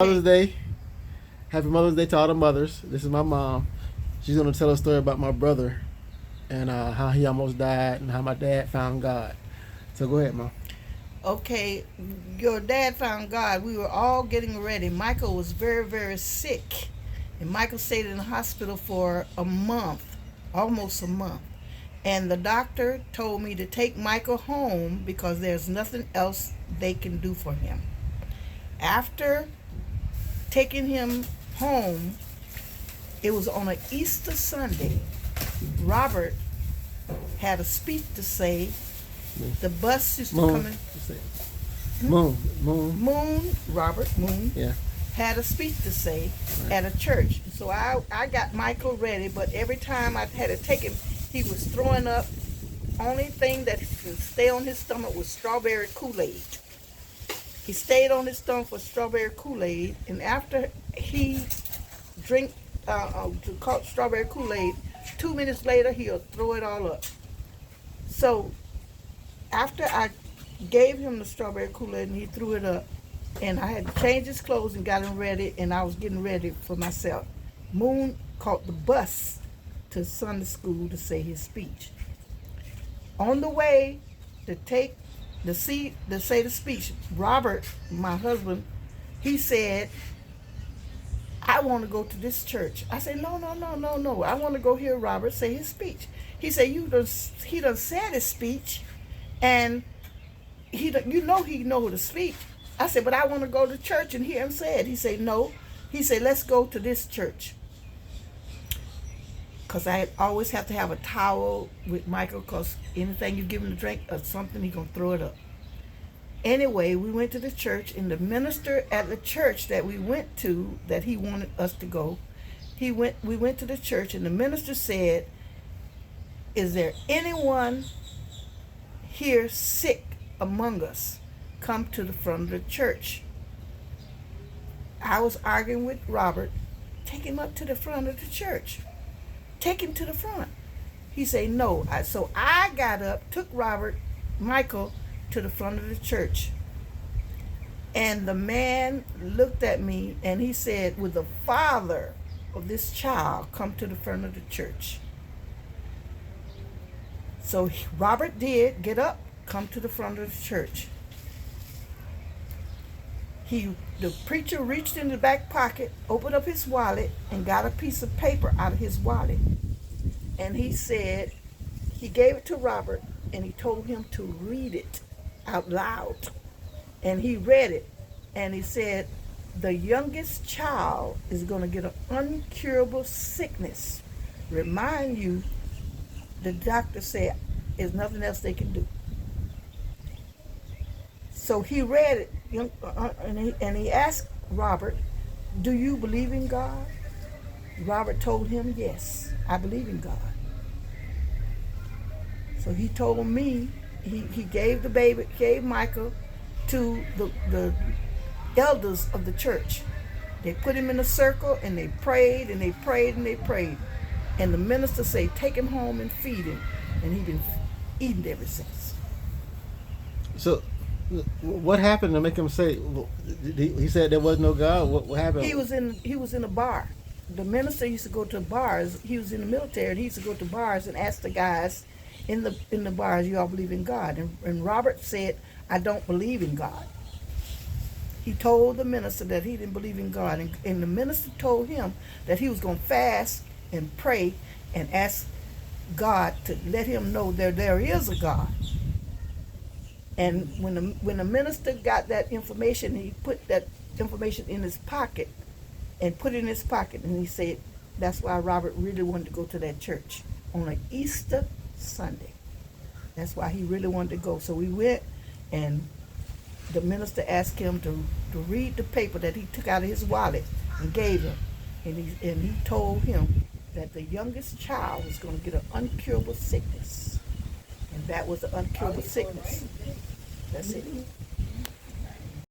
Mother's Day. Happy Mother's Day to all the mothers. This is my mom. She's going to tell a story about my brother and how he almost died and how my dad found God. So go ahead, Mom. Okay, your dad found God. We were all getting ready. Michael was very, very sick. And Michael stayed in the hospital for a month, almost a month. And the doctor told me to take Michael home because there's nothing else they can do for him. After taking him home, it was on an Easter Sunday. Robert had a speech to say. The bus used to Moon. come in. Moon. Robert Moon, Yeah. had a speech to say at a church. So I got Michael ready, but every time I had to take him, he was throwing up. Only thing that could stay on his stomach was strawberry Kool-Aid. He stayed on his stomach for strawberry Kool-Aid, and after he drank strawberry Kool-Aid, 2 minutes later he'll throw it all up. So after I gave him the strawberry Kool-Aid and he threw it up, and I had to change his clothes and got him ready, and I was getting ready for myself, Moon caught the bus to Sunday school to say his speech. On the way to say the speech, Robert, my husband, he said, "I want to go to this church." I said, "No. I want to go hear Robert say his speech." He said, he done said his speech, and he know the speech. I said, "But I want to go to church and hear him say it." He said, "No." He said, "Let's go to this church." Because I always have to have a towel with Michael, because anything you give him to drink or something, he's going to throw it up. Anyway, we went to the church, and the minister at the church that we went to, that he wanted us to go, we went to the church, and the minister said, "Is there anyone here sick among us? Come to the front of the church." I was arguing with Robert, "Take him up to the front of the church. Take him to the front." He said, "No." So I got up, took Michael, to the front of the church. And the man looked at me and he said, "Will the father of this child come to the front of the church?" So Robert did get up, come to the front of the church. The preacher reached in the back pocket, opened up his wallet, and got a piece of paper out of his wallet. And he said, he gave it to Robert, and he told him to read it out loud. And he read it, and he said, "The youngest child is going to get an uncurable sickness. Remind you, the doctor said there's nothing else they can do." So he read it, and he asked Robert, "Do you believe in God?" Robert told him, "Yes, I believe in God." So he told me, he gave Michael to the elders of the church. They put him in a circle, and they prayed, and they prayed, and they prayed. And the minister said, "Take him home and feed him." And he's been eating ever since. So what happened to make him say, he said there was no God? What happened? He was in a bar. The minister used to go to bars. He was in the military, and he used to go to bars and ask the guys in the bars, "You all believe in God?" And Robert said, "I don't believe in God." He told the minister that he didn't believe in God, and the minister told him that he was going to fast and pray and ask God to let him know there is a God. And when the minister got that information, he put that information in his pocket and put it in his pocket, and he said that's why Robert really wanted to go to that church on an Easter Sunday. That's why he really wanted to go. So we went, and the minister asked him to read the paper that he took out of his wallet and gave him. And he told him that the youngest child was going to get an uncurable sickness. And that was an uncurable sickness. That's it.